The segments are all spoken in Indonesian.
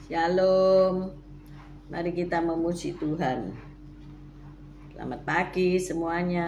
Shalom. Mari kita memuji Tuhan. Selamat pagi semuanya.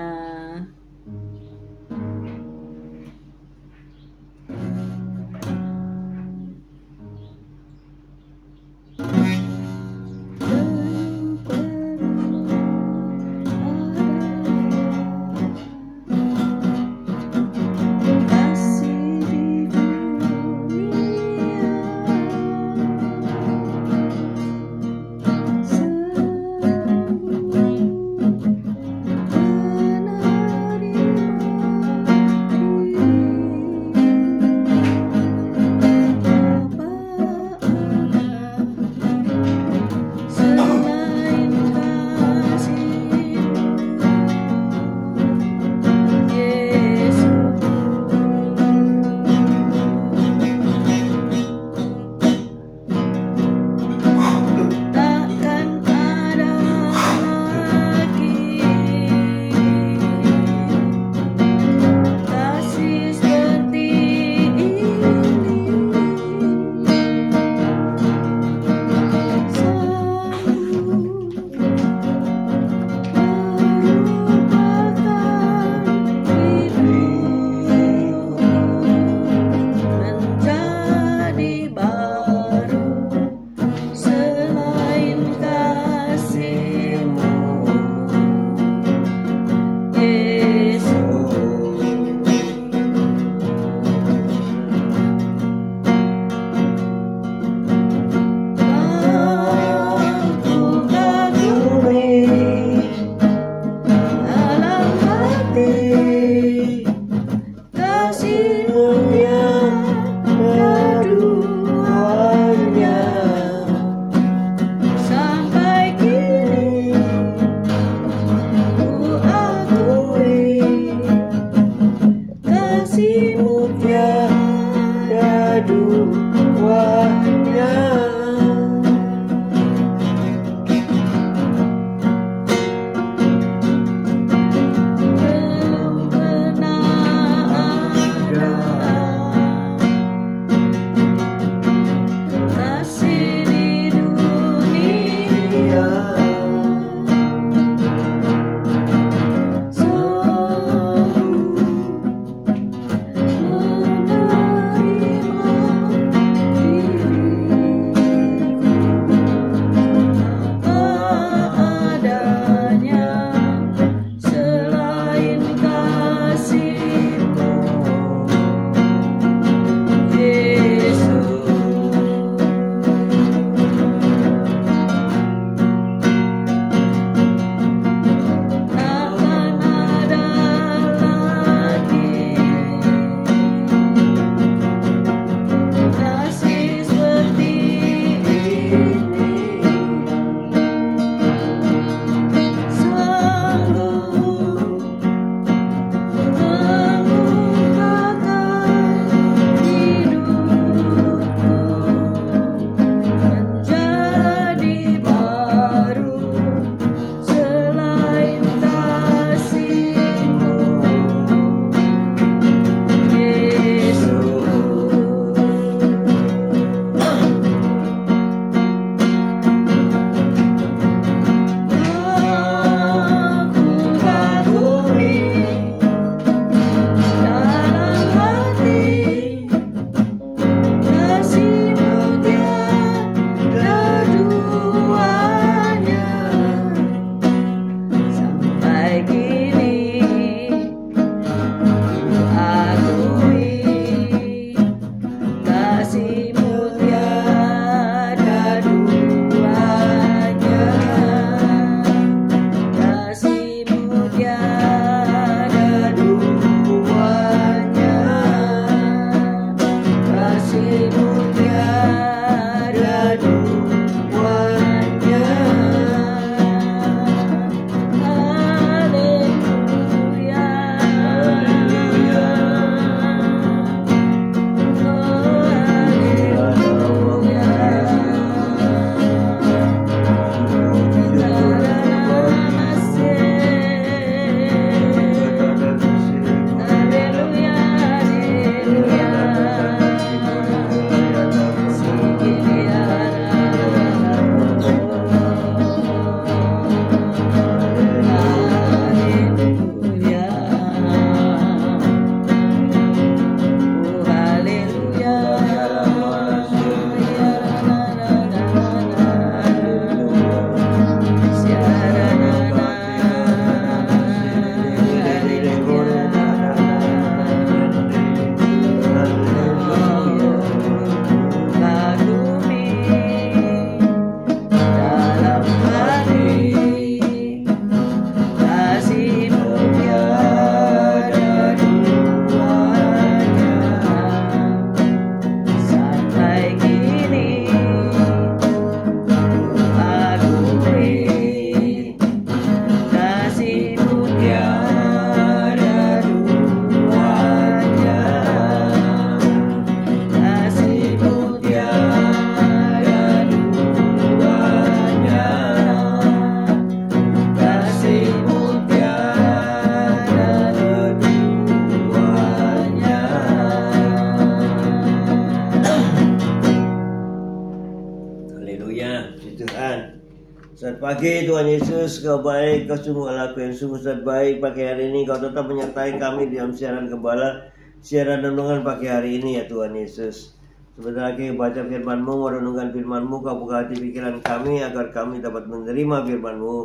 pagi Tuhan Yesus, Kau baik, Kau sungguh Allahku yang sungguh sangat baik. Pagi hari ini Kau tetap menyertai kami dalam siaran gembala, siaran renungan pagi hari ini ya Tuhan Yesus. Sebentar lagi baca firman-Mu, merenungkan firman-Mu, Kau buka hati pikiran kami agar kami dapat menerima firman-Mu.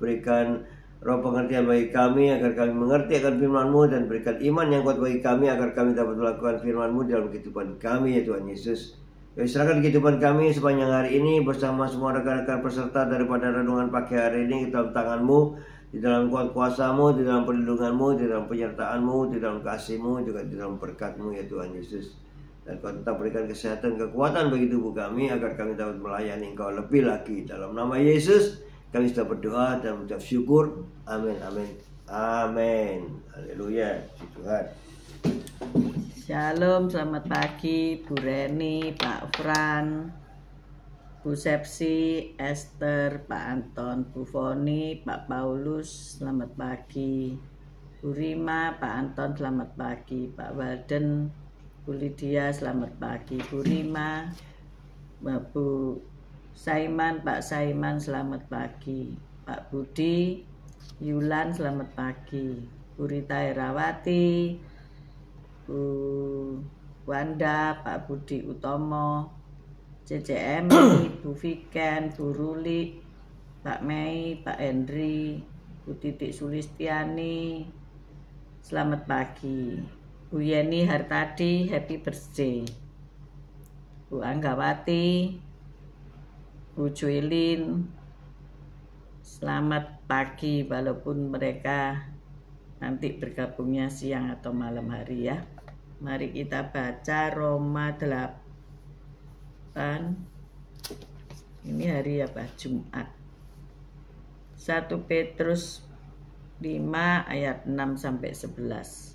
Berikan roh pengertian bagi kami agar kami mengerti akan firman-Mu, dan berikan iman yang kuat bagi kami agar kami dapat melakukan firman-Mu dalam kehidupan kami ya Tuhan Yesus. Kami serahkan kehidupan kami sepanjang hari ini bersama semua rekan-rekan peserta daripada renungan pagi hari ini ke dalam tangan-Mu, di dalam kuasa-Mu, di dalam perlindungan-Mu, di dalam penyertaan-Mu, di dalam kasih-Mu, juga di dalam berkat-Mu ya Tuhan Yesus. Dan Kau tetap berikan kesehatan, kekuatan bagi tubuh kami agar kami dapat melayani Engkau lebih lagi. Dalam nama Yesus kami sudah berdoa dan mengucap syukur. Amin, amin, amin. Haleluya, Tuhan. Shalom, selamat pagi Bu Reni, Pak Fran, Bu Sepsi, Esther, Pak Anton, Bu Foni, Pak Paulus, selamat pagi. Bu Rima, Pak Anton, selamat pagi. Pak Walden, Bu Lydia, selamat pagi. Bu Rima, Bu Saiman, Pak Saiman, selamat pagi. Pak Budi, Yulan, selamat pagi. Bu Rita Herawati, Bu Wanda, Pak Budi Utomo, CCM, Bu Viken, Bu Ruli, Pak Mei, Pak Henry, Bu Titik Sulistiani, selamat pagi. Bu Yeni Hartadi, happy birthday. Bu Anggawati, Bu Joelin, selamat pagi walaupun mereka nanti bergabungnya siang atau malam hari ya. Mari kita baca Roma 8. Ini hari apa? Jumat. 1 Petrus 5 ayat 6 sampai 11.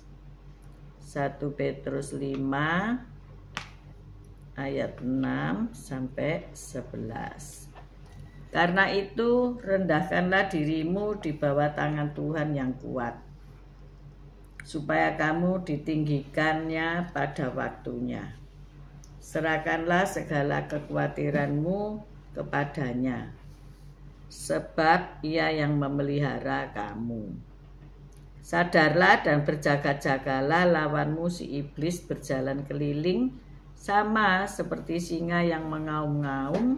1 Petrus 5 ayat 6 sampai 11. Karena itu rendahkanlah dirimu di bawah tangan Tuhan yang kuat, supaya kamu ditinggikannya pada waktunya. Serahkanlah segala kekhawatiranmu kepadanya, sebab Ia yang memelihara kamu. Sadarlah dan berjaga-jagalah, lawanmu si iblis berjalan keliling sama seperti singa yang mengaum-ngaum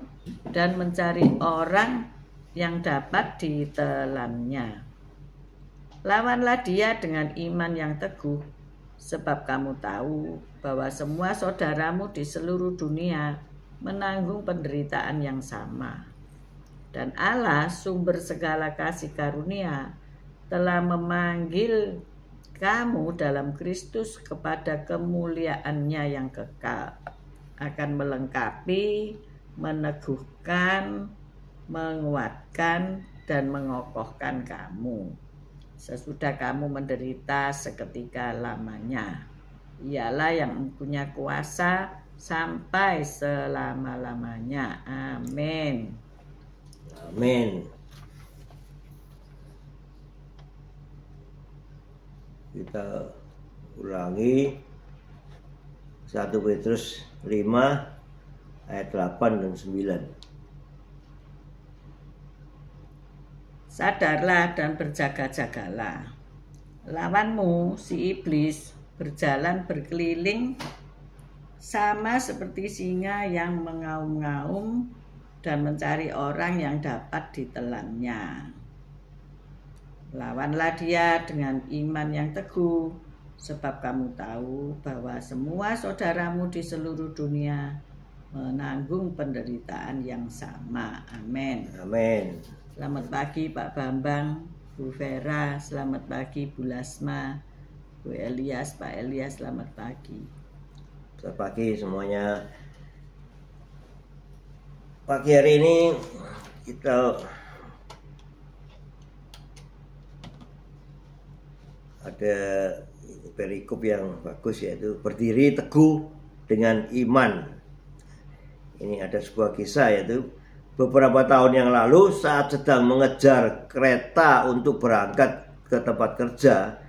dan mencari orang yang dapat ditelannya. Lawanlah dia dengan iman yang teguh, sebab kamu tahu bahwa semua saudaramu di seluruh dunia menanggung penderitaan yang sama. Dan Allah, sumber segala kasih karunia, telah memanggil kamu dalam Kristus kepada kemuliaannya yang kekal, akan melengkapi, meneguhkan, menguatkan, dan mengokohkan kamu sesudah kamu menderita seketika lamanya. Ialah yang mempunyai kuasa sampai selama-lamanya. Amin. Amin. Kita ulangi 1 Petrus 5 ayat 8 dan 9. Sadarlah dan berjaga-jagalah. Lawanmu, si iblis, berjalan berkeliling sama seperti singa yang mengaum-ngaum dan mencari orang yang dapat ditelannya. Lawanlah dia dengan iman yang teguh, sebab kamu tahu bahwa semua saudaramu di seluruh dunia menanggung penderitaan yang sama. Amin. Amin. Selamat pagi Pak Bambang, Bu Vera, selamat pagi Bu Lasma, Bu Elias, Pak Elias, selamat pagi. Selamat pagi semuanya. Pagi hari ini kita ada perikop yang bagus, yaitu berdiri teguh dengan iman. Ini ada sebuah kisah, yaitu beberapa tahun yang lalu saat sedang mengejar kereta untuk berangkat ke tempat kerja,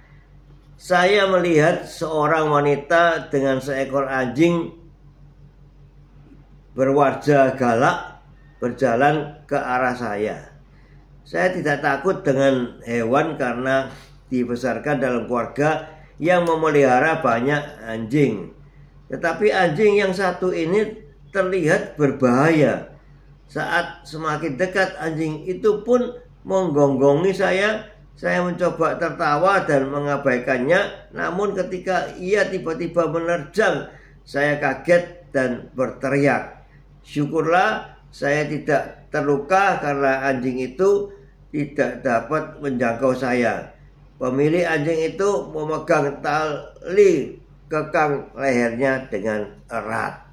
saya melihat seorang wanita dengan seekor anjing berwajah galak berjalan ke arah saya. Saya tidak takut dengan hewan karena dibesarkan dalam keluarga yang memelihara banyak anjing. Tetapi anjing yang satu ini terlihat berbahaya. Saat semakin dekat anjing itu pun menggonggongi saya. Saya mencoba tertawa dan mengabaikannya, namun ketika ia tiba-tiba menerjang, saya kaget dan berteriak. Syukurlah saya tidak terluka karena anjing itu tidak dapat menjangkau saya. Pemilik anjing itu memegang tali kekang lehernya dengan erat.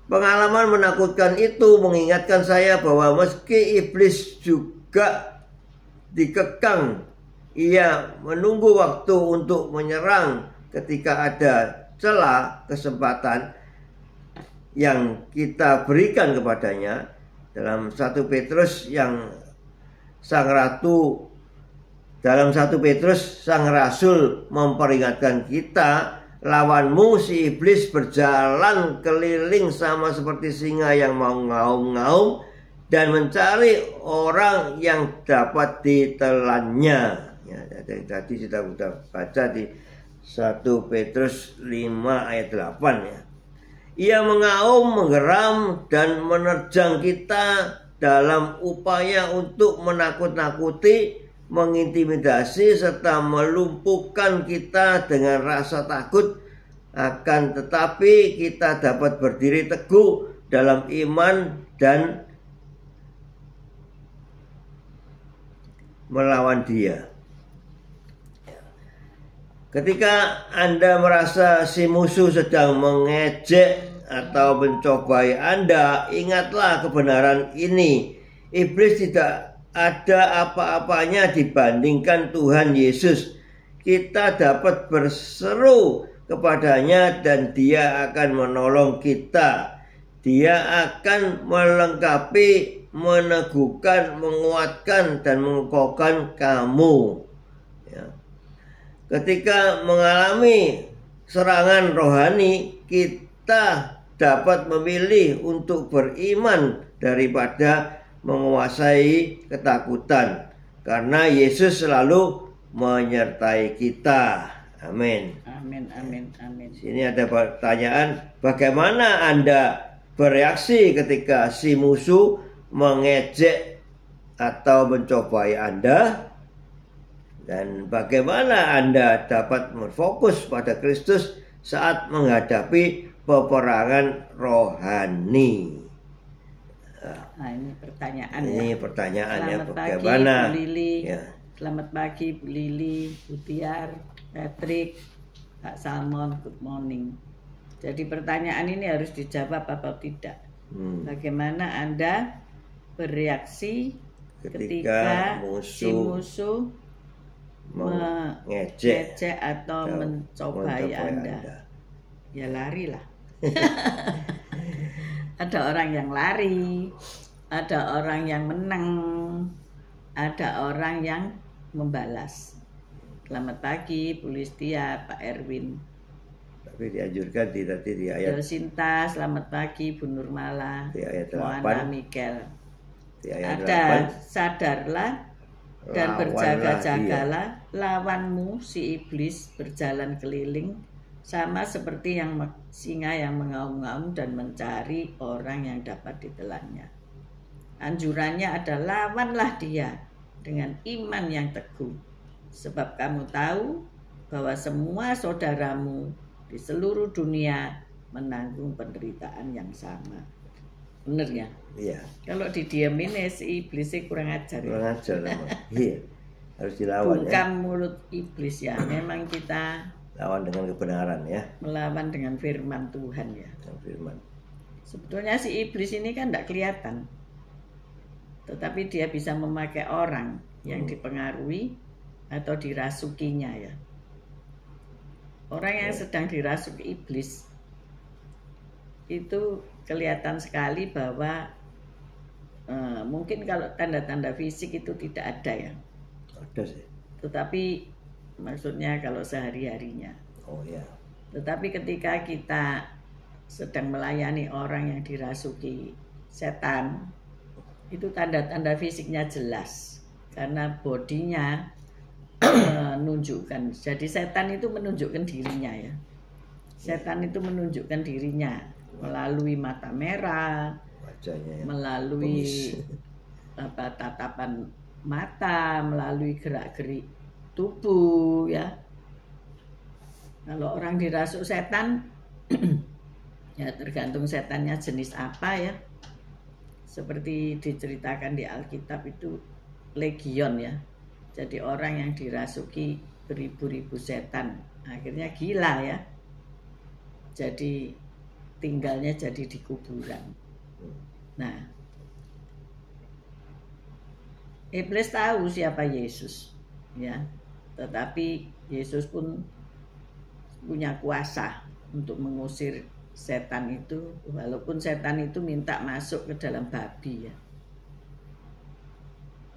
Pengalaman menakutkan itu mengingatkan saya bahwa meski iblis juga dikekang, ia menunggu waktu untuk menyerang ketika ada celah kesempatan yang kita berikan kepadanya. Dalam 1 Petrus sang rasul memperingatkan kita, lawanmu si iblis berjalan keliling sama seperti singa yang mau ngaum-ngaum dan mencari orang yang dapat ditelannya. Ya, tadi sudah baca di 1 Petrus 5 ayat 8 ya. Ia mengaum, menggeram dan menerjang kita dalam upaya untuk menakut-nakuti, mengintimidasi serta melumpuhkan kita dengan rasa takut. Akan tetapi kita dapat berdiri teguh dalam iman dan melawan dia. Ketika Anda merasa si musuh sedang mengejek atau mencobai Anda, ingatlah kebenaran ini. Iblis tidak ada apa-apanya dibandingkan Tuhan Yesus. Kita dapat berseru kepadanya dan dia akan menolong kita. Dia akan melengkapi, meneguhkan, menguatkan, dan mengokohkan kamu. Ya. Ketika mengalami serangan rohani, kita dapat memilih untuk beriman daripada menguasai ketakutan, karena Yesus selalu menyertai kita. Amin. Amin, amin, amin. Sini ada pertanyaan, bagaimana Anda bereaksi ketika si musuh mengejek atau mencobai Anda? Dan bagaimana Anda dapat berfokus pada Kristus saat menghadapi peperangan rohani? Nah, ini pertanyaan Ini ya. pertanyaannya, Selamat bagaimana? pagi Bu Lili. Ya. Selamat pagi Bu Lili, Bu Tiar, Patrick, Pak Salmon, good morning. Jadi pertanyaan ini harus dijawab apa tidak. Bagaimana Anda bereaksi ketika si musuh mengejek atau mencobai Anda? Ya larilah. Ada orang yang lari, ada orang yang menang, ada orang yang membalas. Selamat pagi Bu Listia, Pak Erwin. Tapi dianjurkan tadi di ayat Sinta, selamat pagi Bu Nurmala, di ayat 8. Moana Mikel. Di ayat Ada 8. sadarlah dan berjaga-jagalah, lawanmu si iblis berjalan keliling sama seperti singa yang mengaum-ngaum dan mencari orang yang dapat ditelannya. Anjurannya adalah lawanlah dia dengan iman yang teguh, sebab kamu tahu bahwa semua saudaramu di seluruh dunia menanggung penderitaan yang sama. Bener ya? Iya. Kalau didiamin si iblisnya kurang ajar. Kurang ajar memang. Iya. Harus dilawan. Bungkam mulut iblis ya. Memang kita lawan dengan kebenaran ya. Melawan dengan firman Tuhan ya. Firman. Sebetulnya si iblis ini kan tidak kelihatan, tetapi dia bisa memakai orang yang dipengaruhi atau dirasukinya ya. Orang yang sedang dirasuki iblis itu kelihatan sekali bahwa mungkin kalau tanda-tanda fisik itu tidak ada ya. Ada sih. Tetapi maksudnya kalau sehari-harinya. Oh ya. Tetapi ketika kita sedang melayani orang yang dirasuki setan, itu tanda-tanda fisiknya jelas karena bodinya menunjukkan. Jadi setan itu menunjukkan dirinya ya. Setan itu menunjukkan dirinya melalui mata merah, wajahnya ya, melalui tatapan mata, melalui gerak-gerik tubuh ya. Kalau orang dirasuk setan ya tergantung setannya jenis apa ya. Seperti diceritakan di Alkitab itu legion ya. Jadi orang yang dirasuki beribu-ribu setan akhirnya gila ya. Jadi tinggalnya jadi di kuburan. Nah, iblis tahu siapa Yesus ya. Tetapi Yesus pun punya kuasa untuk mengusir setan itu, walaupun setan itu minta masuk ke dalam babi ya.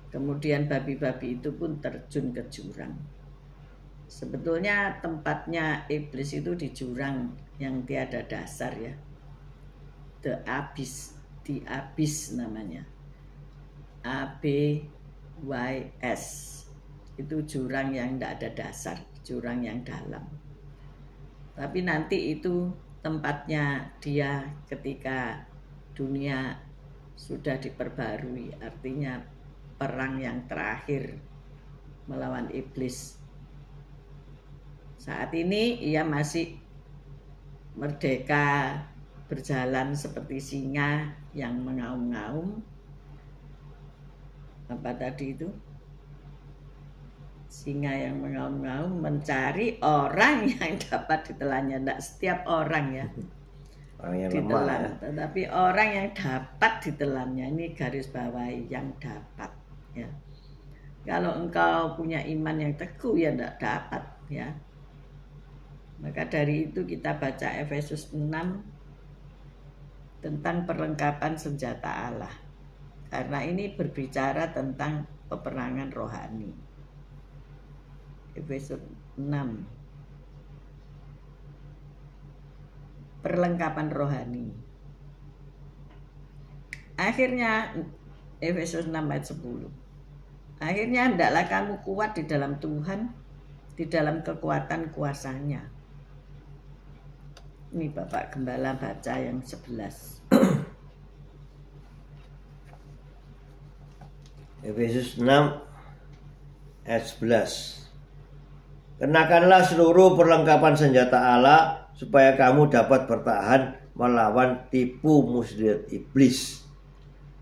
Kemudian babi-babi itu pun terjun ke jurang. Sebetulnya tempatnya iblis itu di jurang yang tiada dasar ya. The Abyss, di Abyss namanya. ABYS. Itu jurang yang tidak ada dasar, jurang yang dalam. Tapi nanti itu tempatnya dia ketika dunia sudah diperbarui, artinya perang yang terakhir melawan iblis. Saat ini ia masih merdeka berjalan seperti singa yang mengaum-ngaum. Apa tadi itu? Singa yang mengaum-ngaum mencari orang yang dapat ditelannya. Tidak setiap orang ya orang yang ditelan, lemah, ya. Tetapi orang yang dapat ditelannya. Ini garis bawahi, yang dapat ya. Kalau engkau punya iman yang teguh ya tidak dapat ya. Maka dari itu kita baca Efesus 6 tentang perlengkapan senjata Allah. Karena ini berbicara tentang peperangan rohani. Efesus 6. Perlengkapan rohani. Akhirnya Efesus 6 ayat 10. Akhirnya hendaklah kamu kuat di dalam Tuhan, di dalam kekuatan kuasa-Nya. Ini Bapak Gembala baca yang 11. Efesus 6 ayat 11. Kenakanlah seluruh perlengkapan senjata Allah supaya kamu dapat bertahan melawan tipu muslihat iblis.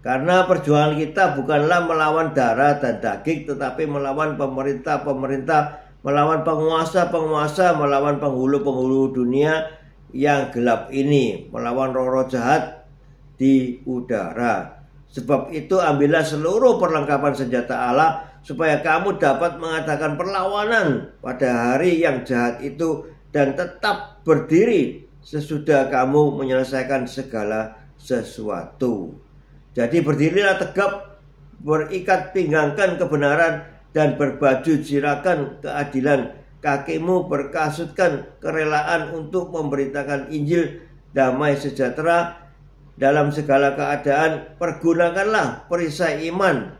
Karena perjuangan kita bukanlah melawan darah dan daging, tetapi melawan pemerintah-pemerintah, melawan penguasa-penguasa, melawan penghulu-penghulu dunia yang gelap ini, melawan roh-roh jahat di udara. Sebab itu ambillah seluruh perlengkapan senjata Allah supaya kamu dapat mengadakan perlawanan pada hari yang jahat itu dan tetap berdiri sesudah kamu menyelesaikan segala sesuatu. Jadi berdirilah tegap, berikat pinggangkan kebenaran dan berbaju jirakan keadilan. Kakimu berkasutkan kerelaan untuk memberitakan Injil damai sejahtera dalam segala keadaan. Pergunakanlah perisai iman,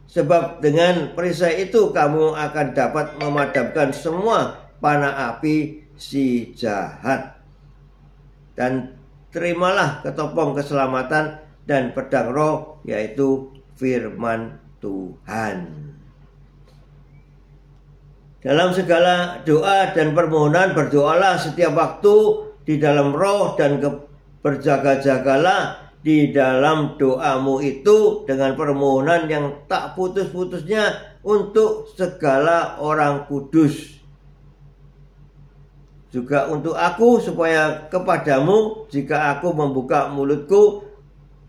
sebab dengan perisai itu kamu akan dapat memadamkan semua panah api si jahat. Dan terimalah ketopong keselamatan dan pedang roh, yaitu firman Tuhan. Dalam segala doa dan permohonan berdoalah setiap waktu di dalam roh dan berjaga-jagalah di dalam doamu itu dengan permohonan yang tak putus-putusnya untuk segala orang kudus. Juga untuk aku, supaya kepadamu jika aku membuka mulutku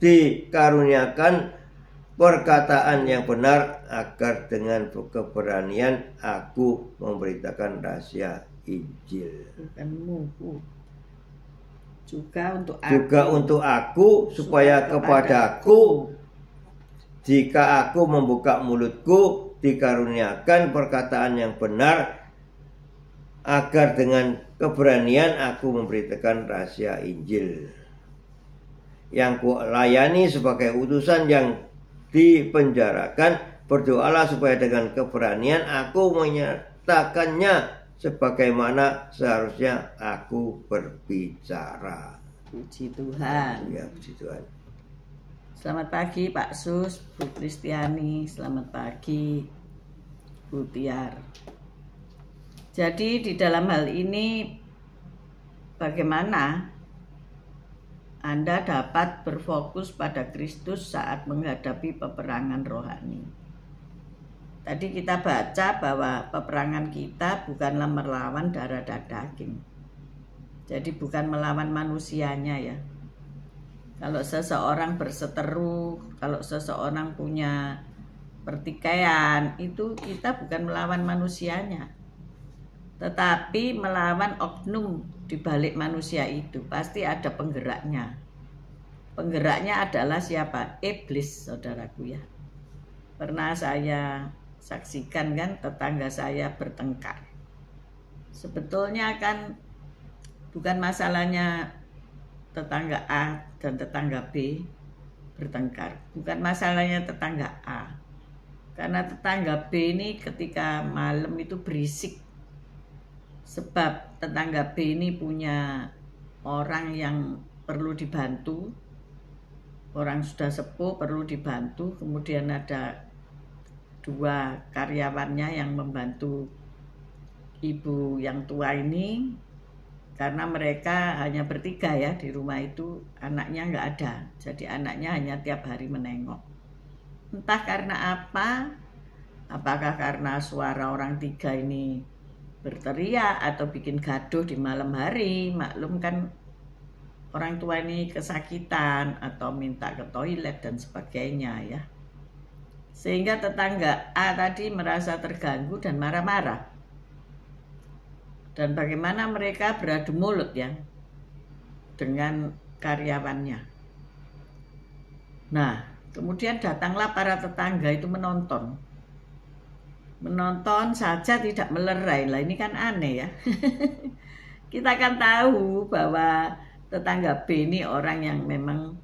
dikaruniakan perkataan yang benar, agar dengan keberanian aku memberitakan rahasia Injil. Juga untuk aku, supaya kepadaku jika aku membuka mulutku dikaruniakan perkataan yang benar, agar dengan keberanian aku memberitakan rahasia Injil. Yang ku layani sebagai utusan yang dipenjarakan. Berdoalah supaya dengan keberanian aku menyatakannya sebagaimana seharusnya aku berbicara. Puji Tuhan. Ya, puji Tuhan. Selamat pagi Pak Sus, Bu Kristiani. Selamat pagi Bu Tiar. Jadi di dalam hal ini bagaimana Anda dapat berfokus pada Kristus saat menghadapi peperangan rohani. Tadi kita baca bahwa peperangan kita bukanlah melawan darah dan daging. Jadi bukan melawan manusianya ya. Kalau seseorang berseteru, kalau seseorang punya pertikaian, itu kita bukan melawan manusianya. Tetapi melawan oknum di balik manusia itu. Pasti ada penggeraknya. Penggeraknya adalah siapa? Iblis, saudaraku ya. Pernah saya saksikan kan tetangga saya bertengkar. Sebetulnya kan bukan masalahnya tetangga A dan tetangga B bertengkar. Bukan masalahnya tetangga A. Karena tetangga B ini ketika malam itu berisik. Sebab tetangga B ini punya orang yang perlu dibantu. Orang sudah sepuh perlu dibantu. Kemudian ada 2 karyawannya yang membantu ibu yang tua ini. Karena mereka hanya bertiga ya di rumah itu, anaknya nggak ada. Jadi anaknya hanya tiap hari menengok. Entah karena apa, apakah karena suara orang 3 ini berteriak atau bikin gaduh di malam hari. Maklum kan orang tua ini kesakitan atau minta ke toilet dan sebagainya ya. Sehingga tetangga A tadi merasa terganggu dan marah-marah. Dan bagaimana mereka beradu mulut ya dengan karyawannya. Nah, kemudian datanglah para tetangga itu menonton. Menonton saja tidak melerai. Lah ini kan aneh ya. Kita kan tahu bahwa tetangga B ini orang yang memang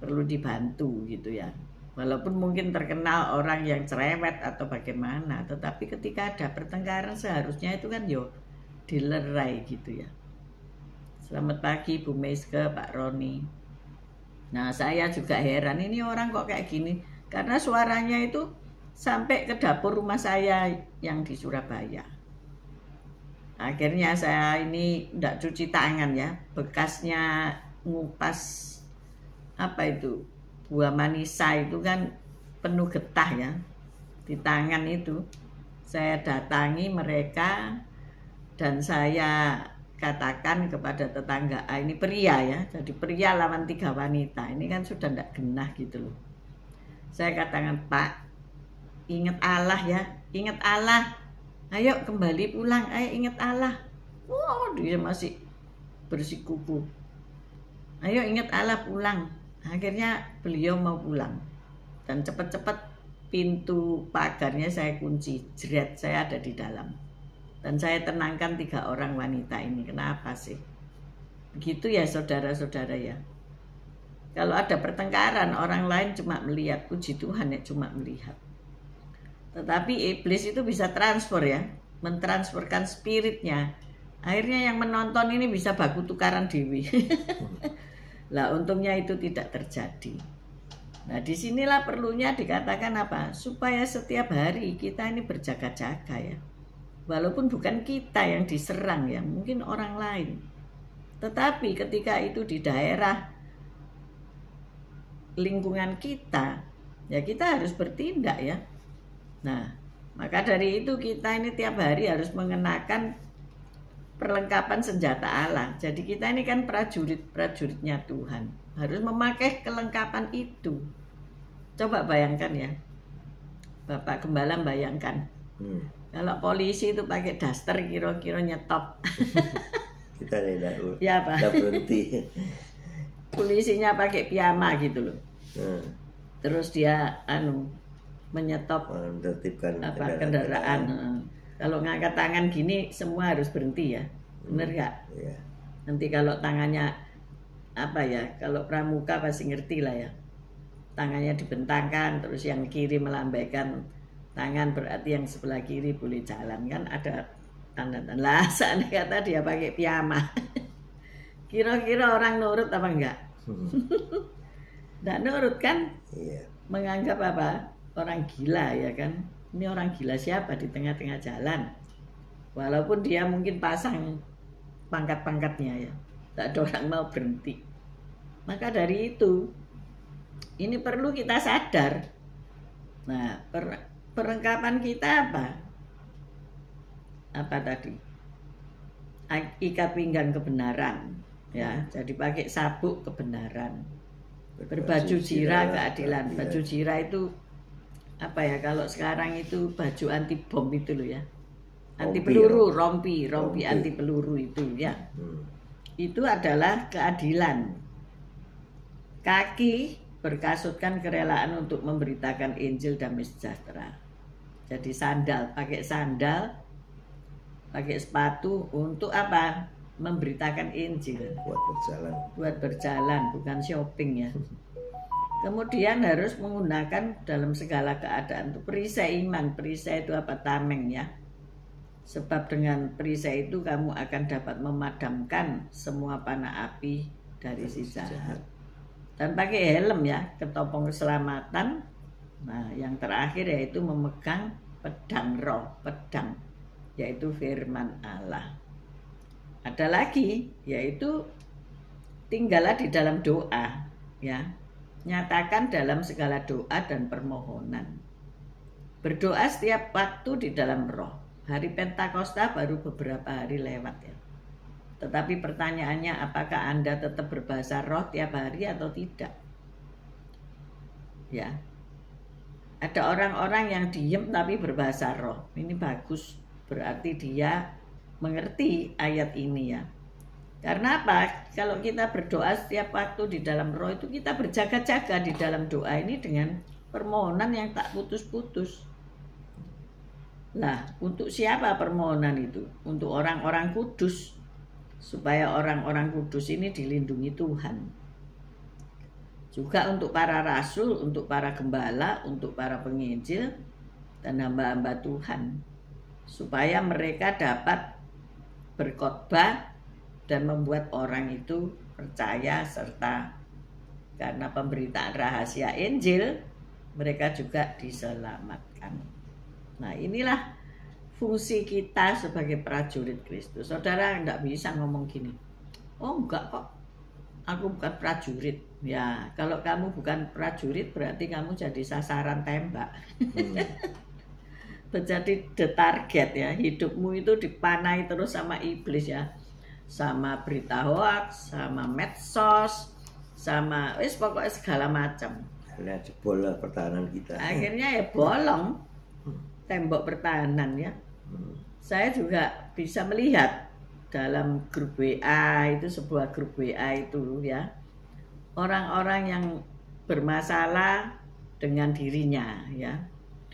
perlu dibantu gitu ya. Walaupun mungkin terkenal orang yang cerewet atau bagaimana, tetapi ketika ada pertengkaran seharusnya itu kan dilerai gitu ya. Selamat pagi Bu Meske, Pak Roni. Nah saya juga heran ini orang kok kayak gini. Karena suaranya itu sampai ke dapur rumah saya yang di Surabaya. Akhirnya saya ini tidak cuci tangan ya. Bekasnya ngupas apa itu, buah manisa itu kan penuh getah ya. Di tangan itu saya datangi mereka. Dan saya katakan kepada tetangga A, ini pria ya, jadi pria lawan 3 wanita, ini kan sudah tidak genah gitu loh. Saya katakan, Pak, ingat Allah ya, ingat Allah, ayo kembali pulang, ayo ingat Allah. Wow, dia masih bersikuku, ayo ingat Allah pulang. Akhirnya beliau mau pulang, dan cepat-cepat pintu pagarnya saya kunci, jeret, saya ada di dalam. Dan saya tenangkan 3 orang wanita ini. Kenapa sih? Begitu ya saudara-saudara ya. Kalau ada pertengkaran, orang lain cuma melihat. Puji Tuhan ya cuma melihat. Tetapi iblis itu bisa transfer ya. Mentransferkan spiritnya. Akhirnya yang menonton ini bisa baku tukaran dewi. Lah untungnya itu tidak terjadi. Nah disinilah perlunya dikatakan apa? Supaya setiap hari kita ini berjaga-jaga ya. Walaupun bukan kita yang diserang ya, mungkin orang lain. Tetapi ketika itu di daerah lingkungan kita, ya kita harus bertindak ya. Nah, maka dari itu kita ini tiap hari harus mengenakan perlengkapan senjata Allah. Jadi kita ini kan prajuritnya Tuhan. Harus memakai kelengkapan itu. Coba bayangkan ya. Bapak Gembala bayangkan. Kalau polisi itu pakai daster kira-kira nyetop. Kita tidak ya, Pak. berhenti. Polisinya pakai piyama gitu loh. Terus dia menyetop kendaraan. Kalau ngangkat tangan gini semua harus berhenti ya. Bener gak? Iya. Nanti kalau tangannya apa ya, kalau pramuka pasti ngerti lah ya. tangannya dibentangkan, terus yang kiri melambaikan tangan, berarti yang sebelah kiri boleh jalan, kan ada tanda-tanda. Lah seandainya kata dia pakai piyama, kira-kira orang nurut apa enggak? Enggak nurut kan? Iya. Menganggap apa? Orang gila ya kan? Ini orang gila siapa di tengah-tengah jalan? Walaupun dia mungkin pasang pangkat-pangkatnya ya, tak ada orang mau berhenti. Maka dari itu, ini perlu kita sadar. Nah, perlengkapan kita apa? Apa tadi? Ikat pinggang kebenaran, ya. Jadi pakai sabuk kebenaran. Berbaju jira keadilan. Baju jira itu apa ya? Kalau sekarang itu baju anti bom itu loh ya. Anti peluru, rompi anti peluru itu ya. Itu adalah keadilan. Kaki berkasutkan kerelaan untuk memberitakan Injil damai sejahtera. Jadi pakai sandal, pakai sepatu untuk apa? Memberitakan Injil. Buat berjalan, bukan shopping ya. Kemudian harus menggunakan dalam segala keadaan itu perisai iman. Perisai itu apa? Tameng ya. Sebab dengan perisai itu kamu akan dapat memadamkan semua panah api dari si jahat. Dan pakai helm ya, ketopong keselamatan. Nah, yang terakhir yaitu memegang pedang roh, pedang, yaitu firman Allah. Ada lagi, yaitu tinggallah di dalam doa, ya. Nyatakan dalam segala doa dan permohonan. Berdoa setiap waktu di dalam roh. Hari Pentakosta baru beberapa hari lewat ya. Tetapi pertanyaannya, apakah Anda tetap berbahasa roh tiap hari atau tidak? Ya. Ada orang-orang yang diem tapi berbahasa roh. Ini bagus, berarti dia mengerti ayat ini ya. Karena apa? Kalau kita berdoa setiap waktu di dalam roh itu, kita berjaga-jaga di dalam doa ini dengan permohonan yang tak putus-putus. Nah, untuk siapa permohonan itu? Untuk orang-orang kudus. Supaya orang-orang kudus ini dilindungi Tuhan. Juga untuk para rasul, untuk para gembala, untuk para penginjil, dan hamba-hamba Tuhan. Supaya mereka dapat berkhotbah dan membuat orang itu percaya, serta karena pemberitaan rahasia Injil, mereka juga diselamatkan. Nah, inilah fungsi kita sebagai prajurit Kristus. Saudara enggak bisa ngomong gini, oh enggak kok, aku bukan prajurit. Ya, kalau kamu bukan prajurit berarti kamu jadi sasaran tembak. Menjadi the target ya. Hidupmu itu dipanai terus sama iblis ya. Sama berita hoax, sama medsos, sama pokoknya segala macam. Akhirnya jebol lah pertahanan kita. Akhirnya ya bolong tembok pertahanan ya. Saya juga bisa melihat dalam grup WA itu, sebuah grup WA itu ya, orang-orang yang bermasalah dengan dirinya ya,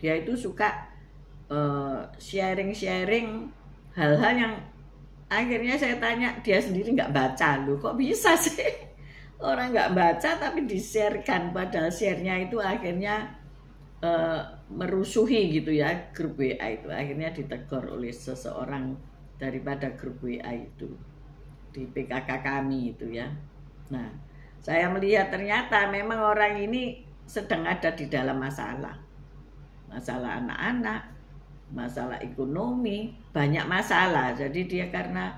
dia itu suka sharing-sharing hal-hal yang akhirnya saya tanya, dia sendiri nggak baca, loh kok bisa sih orang nggak baca tapi di-sharekan, padahal share-nya itu akhirnya merusuhi gitu ya grup WA itu. Akhirnya ditegur oleh seseorang daripada grup WA itu di PKK kami itu ya. Nah, saya melihat ternyata memang orang ini sedang ada di dalam masalah anak-anak, masalah ekonomi, banyak masalah. Jadi dia karena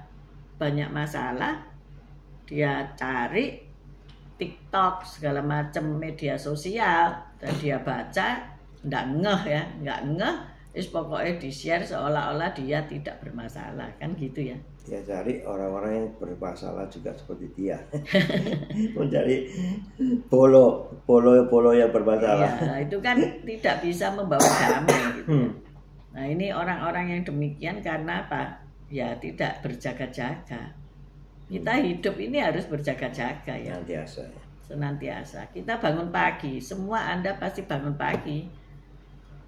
banyak masalah, dia cari TikTok segala macam media sosial dan dia baca. Nggak ngeh, pokoknya di-share seolah-olah dia tidak bermasalah, kan gitu ya. Ya cari orang-orang yang bermasalah juga seperti dia. Mencari polo yang bermasalah. Ya, itu kan tidak bisa membawa damai gitu. Nah, ini orang-orang yang demikian karena apa? Ya tidak berjaga-jaga. Kita hidup ini harus berjaga-jaga ya. Senantiasa. Kita bangun pagi, semua Anda pasti bangun pagi.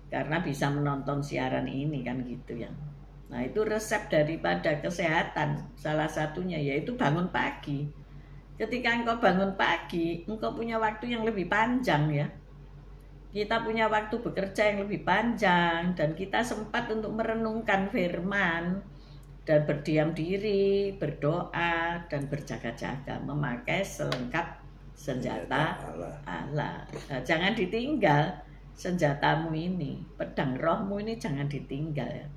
Karena bisa menonton siaran ini kan gitu ya. Nah, itu resep daripada kesehatan salah satunya yaitu bangun pagi. Ketika engkau bangun pagi, engkau punya waktu yang lebih panjang ya. kita punya waktu bekerja yang lebih panjang dan kita sempat untuk merenungkan firman dan berdiam diri, berdoa dan berjaga-jaga memakai selengkap senjata Allah. Nah, jangan ditinggal senjatamu ini, pedang rohmu ini jangan ditinggal ya.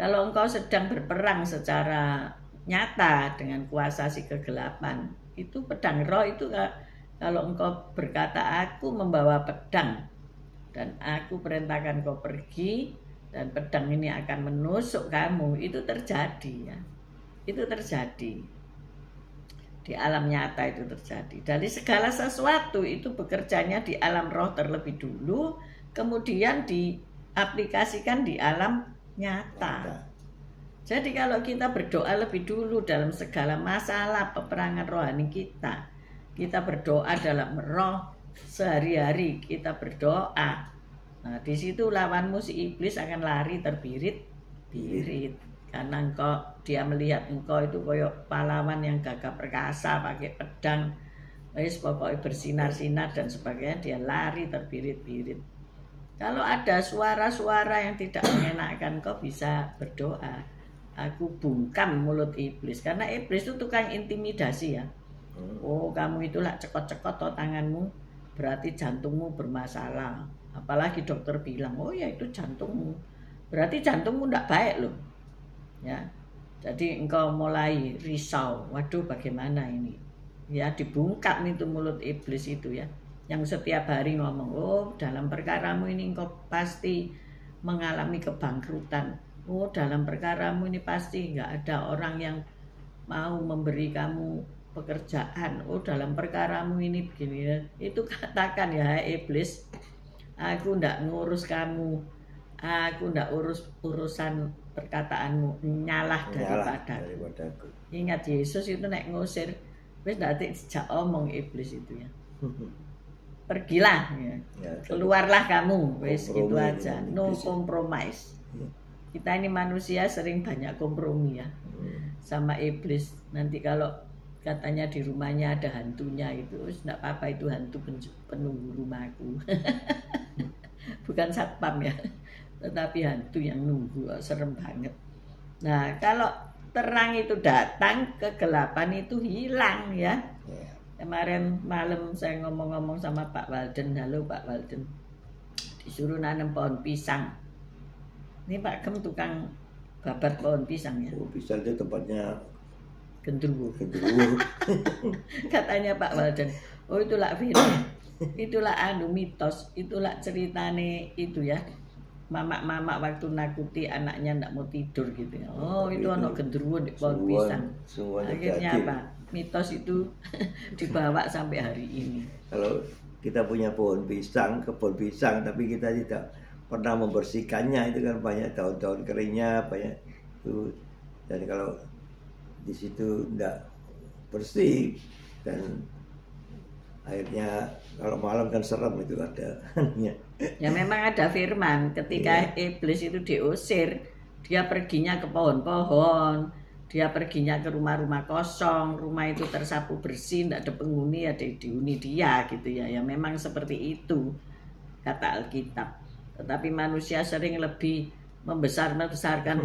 Kalau engkau sedang berperang secara nyata dengan kuasa si kegelapan, itu pedang roh itu kalau engkau berkata aku membawa pedang dan aku perintahkan kau pergi dan pedang ini akan menusuk kamu, itu terjadi ya. Itu terjadi. Di alam nyata itu terjadi. Dari segala sesuatu itu bekerjanya di alam roh terlebih dulu, kemudian diaplikasikan di alam nyata. Jadi kalau kita berdoa lebih dulu dalam segala masalah peperangan rohani kita berdoa dalam roh sehari-hari, kita berdoa. Nah, di situ lawanmu si iblis akan lari terbirit-birit. Karena dia melihat engkau itu koyok pahlawan yang gagah perkasa pakai pedang, pokoknya bersinar-sinar dan sebagainya, dia lari terbirit-birit. Kalau ada suara-suara yang tidak mengenakan, kau bisa berdoa. Aku bungkam mulut iblis. Karena iblis itu tukang intimidasi ya. Oh, kamu itulah cekot-cekot toh tanganmu, berarti jantungmu bermasalah. Apalagi dokter bilang, oh ya itu jantungmu, berarti jantungmu tidak baik loh. Ya, jadi engkau mulai risau. Waduh, bagaimana ini? Ya, dibungkam itu mulut iblis itu ya. Yang setiap hari ngomong, oh dalam perkaramu ini engkau pasti mengalami kebangkrutan. Oh dalam perkaramu ini pasti nggak ada orang yang mau memberi kamu pekerjaan. Oh dalam perkaramu ini begini ya. Itu katakan ya iblis, aku ndak ngurus kamu, aku ndak urusan perkataanmu, nyalah daripadaku. Ingat Yesus itu naik ngusir, wis ndak dijak omong iblis itu ya. Pergilah ya. Keluarlah kamu, wis gitu aja. No compromise. Kita ini manusia sering banyak kompromi ya sama iblis. Nanti kalau katanya di rumahnya ada hantunya itu, enggak apa-apa, itu hantu penunggu rumahku. Bukan satpam ya, tetapi hantu yang nunggu, serem banget. Nah, kalau terang itu datang, kegelapan itu hilang ya. Kemarin malam saya ngomong-ngomong sama Pak Walden, halo Pak Walden, disuruh nanam pohon pisang. Ini Pak Gem tukang babat pohon pisang ya. Oh, pisang itu tempatnya gendruwo. Katanya Pak Walden, oh itulah film, itulah mitos, itulah ceritane itu ya. Mamak-mamak waktu nakuti anaknya ndak mau tidur gitu ya. Oh itu anak gendruwo di pohon pisang. Akhirnya apa? Mitos itu dibawa sampai hari ini. Kalau kita punya pohon pisang, kebun pisang, tapi kita tidak pernah membersihkannya, itu kan banyak daun-daun keringnya, banyak itu. Dan kalau di situ tidak bersih dan akhirnya kalau malam kan serem itu ada. Ya memang ada firman ketika iblis itu diusir, dia perginya ke pohon-pohon, dia perginya ke rumah-rumah kosong, rumah itu tersapu bersih, tidak ada penghuni, ada dihuni dia gitu ya. Ya memang seperti itu kata Alkitab. Tetapi manusia sering lebih membesar-besarkan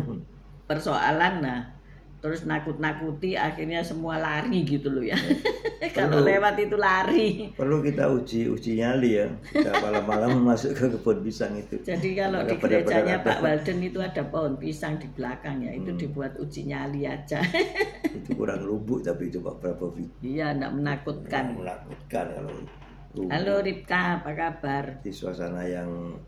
persoalan, nah terus nakut-nakuti, akhirnya semua lari gitu loh ya. Kalau lewat itu lari. Perlu kita uji nyali ya. Kita malam-malam masuk ke kebun pisang itu. Jadi kalau di gerejanya Pak Walden itu ada pohon pisang di belakang ya, itu dibuat uji nyali aja. Itu kurang lubuk tapi coba berapa feet. Iya, enggak menakutkan. Menakutkan kalau lubuk. Halo Ripka, apa kabar? Di suasana yang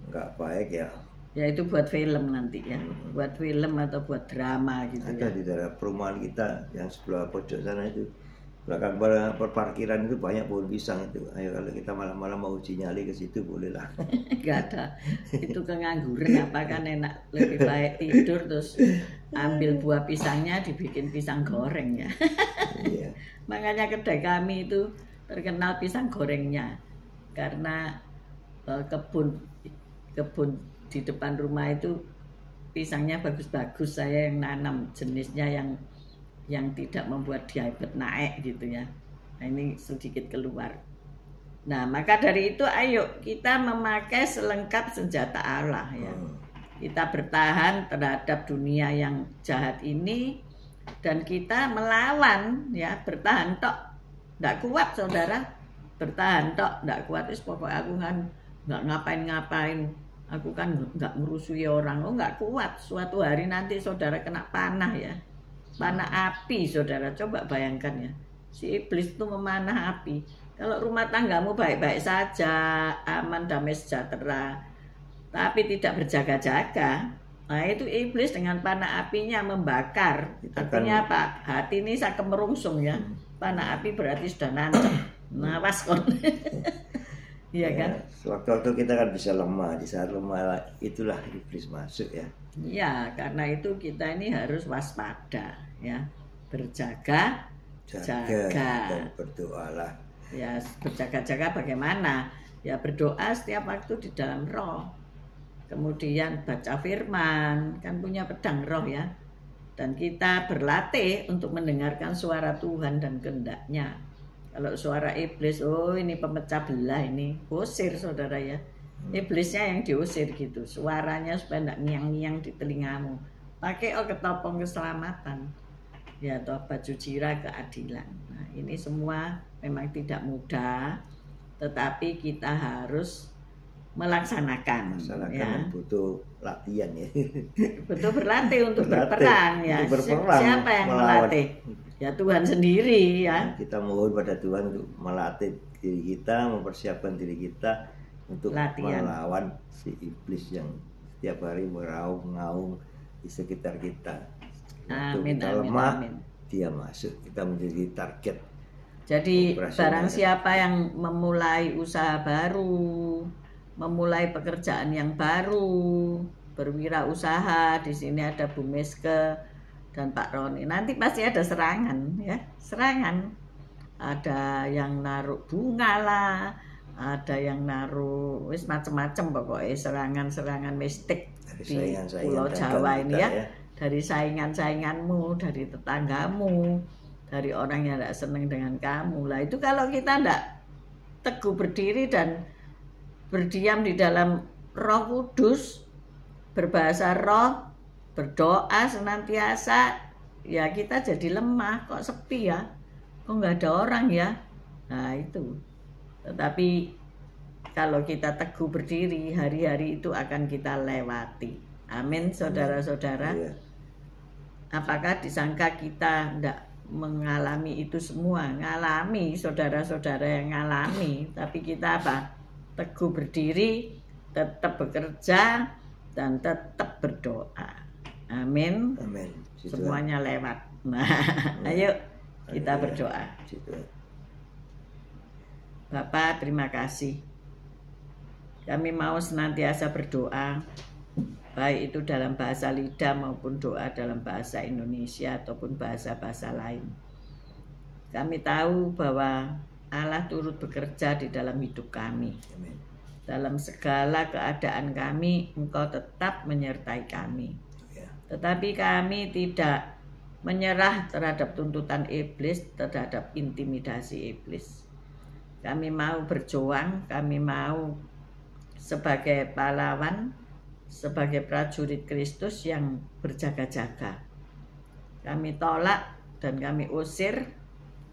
nggak baik ya. Ya itu buat film nanti ya, buat film atau buat drama gitu. Ada ya. Di daerah perumahan kita yang sebelah pojok sana itu, belakang perparkiran itu banyak pohon pisang itu. Ayo kalau kita malam-malam mau uji nyali ke situ boleh lah. Gak ada, itu kengangguran apa kan enak, lebih baik tidur terus ambil buah pisangnya dibikin pisang goreng ya. Iya. Makanya kedai kami itu terkenal pisang gorengnya karena kebun di depan rumah itu pisangnya bagus-bagus, saya yang nanam jenisnya yang tidak membuat diabetes naik gitu ya. Nah ini sedikit keluar. Nah, maka dari itu ayo kita memakai selengkap senjata Allah ya. Kita bertahan terhadap dunia yang jahat ini dan kita melawan ya, bertahan tok. Nggak kuat saudara, bertahan tok, nggak kuat. Terus pokoknya aku kan nggak ngapain-ngapain, aku kan nggak merusui orang. Oh nggak kuat, suatu hari nanti saudara kena panah ya, panah api saudara. Coba bayangkan ya, si iblis itu memanah api. Kalau rumah tanggamu baik-baik saja, aman, damai, sejahtera, tapi tidak berjaga-jaga, nah itu iblis dengan panah apinya membakar. Artinya apa? Hati ini saya kemerungsung ya. Panah api berarti sudah nancep. Nawas kon. Iya kan? Waktu-waktu kita kan bisa lemah. Di saat lemah itulah iblis masuk ya. Iya, karena itu kita ini harus waspada ya. Berjaga, jaga dan berdoalah. Ya, berjaga-jaga bagaimana? Ya berdoa setiap waktu di dalam roh. Kemudian baca firman, kan punya pedang roh ya. Dan kita berlatih untuk mendengarkan suara Tuhan dan kehendak-Nya. Kalau suara iblis, oh ini pemecah belah ini, usir saudara ya. Iblisnya yang diusir gitu, suaranya supaya tidak ngiang-ngiang di telingamu. Pakai ketopong keselamatan, ya atau baju jira keadilan. Nah ini semua memang tidak mudah, tetapi kita harus melaksanakan ya. Butuh latihan ya. Betul berlatih untuk berperang ya. Siapa yang melatih? Ya Tuhan sendiri ya. Kita mohon pada Tuhan untuk melatih diri kita, mempersiapkan diri kita untuk latihan melawan si iblis yang setiap hari meraung-ngaung di sekitar kita. Amin, kita lemah, amin. Dia masuk, kita menjadi target. Jadi barang siapa yang memulai usaha baru, memulai pekerjaan yang baru, berwirausaha, di sini ada Bu Meske dan Pak Roni. Nanti pasti ada serangan ya, serangan. Ada yang naruh bunga lah, ada yang naruh wis macam-macam pokoknya serangan-serangan mistik di Pulau Jawa ini ya. Dari saingan-sainganmu, dari tetanggamu, dari orang yang tidak senang dengan kamu. Lah itu kalau kita tidak teguh berdiri dan berdiam di dalam Roh Kudus, berbahasa roh, berdoa senantiasa, ya kita jadi lemah, kok sepi ya, kok nggak ada orang ya. Nah itu. Tetapi kalau kita teguh berdiri, hari-hari itu akan kita lewati. Amin, saudara-saudara. Apakah disangka kita tidak mengalami itu semua? Ngalami, saudara-saudara yang ngalami. Tapi kita apa? Teguh berdiri, tetap bekerja, dan tetap berdoa. Amin. Amin. Semuanya lewat. Nah, ayo kita berdoa. Bapak, terima kasih. Kami mau senantiasa berdoa, baik itu dalam bahasa lidah maupun doa dalam bahasa Indonesia ataupun bahasa-bahasa lain. Kami tahu bahwa Allah turut bekerja di dalam hidup kami. Amin. Dalam segala keadaan kami, Engkau tetap menyertai kami. Tetapi kami tidak menyerah terhadap tuntutan iblis, terhadap intimidasi iblis. Kami mau berjuang, kami mau sebagai pahlawan, sebagai prajurit Kristus yang berjaga-jaga. Kami tolak dan kami usir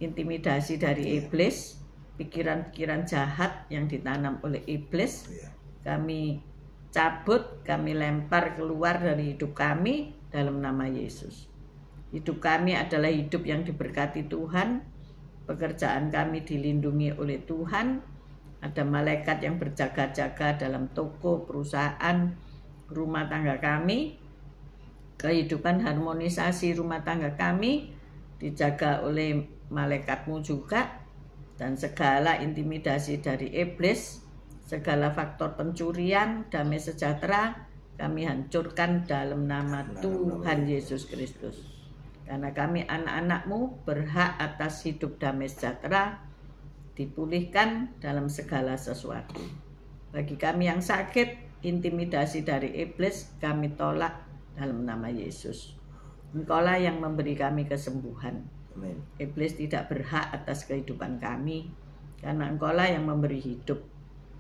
intimidasi dari iblis, pikiran-pikiran jahat yang ditanam oleh iblis. Kami cabut, kami lempar keluar dari hidup kami dalam nama Yesus. Hidup kami adalah hidup yang diberkati Tuhan, pekerjaan kami dilindungi oleh Tuhan, ada malaikat yang berjaga-jaga dalam toko, perusahaan, rumah tangga kami, kehidupan harmonisasi rumah tangga kami dijaga oleh malaikatmu juga, dan segala intimidasi dari iblis, segala faktor pencurian, damai sejahtera kami hancurkan dalam nama Tuhan Yesus Kristus. Karena kami anak-anak-Mu berhak atas hidup damai sejahtera, dipulihkan dalam segala sesuatu. Bagi kami yang sakit, intimidasi dari iblis kami tolak dalam nama Yesus. Engkaulah yang memberi kami kesembuhan. Amin. Iblis tidak berhak atas kehidupan kami. karena Engkaulah yang memberi hidup.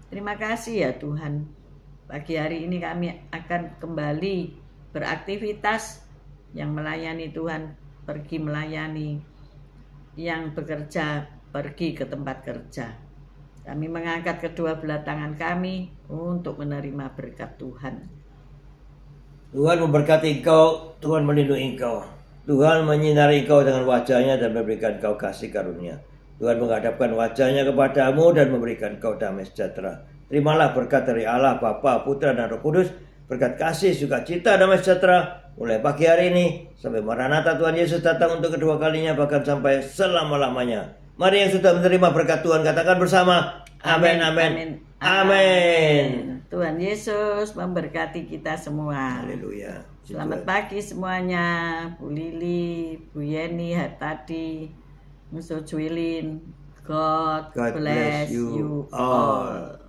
Terima kasih ya Tuhan. Pagi hari ini kami akan kembali beraktivitas, yang melayani Tuhan pergi melayani, yang bekerja pergi ke tempat kerja. Kami mengangkat kedua belah tangan kami untuk menerima berkat Tuhan. Tuhan memberkati engkau, Tuhan melindungi engkau. Tuhan menyinari engkau dengan wajahnya dan memberikan engkau kasih karunia. Tuhan menghadapkan wajahnya kepadamu dan memberikan engkau damai sejahtera. Terimalah berkat dari Allah, Bapa, Putra, dan Roh Kudus, berkat kasih, sukacita, damai sejahtera, mulai pagi hari ini sampai Maranatha Tuhan Yesus datang untuk kedua kalinya, bahkan sampai selama-lamanya. Mari yang sudah menerima berkat Tuhan katakan bersama, amin, amin, amin. Tuhan Yesus memberkati kita semua. Haleluya. Selamat pagi semuanya, Bu Lili, Bu Yeni, Hatadi, Musuh Juilin. God bless you all.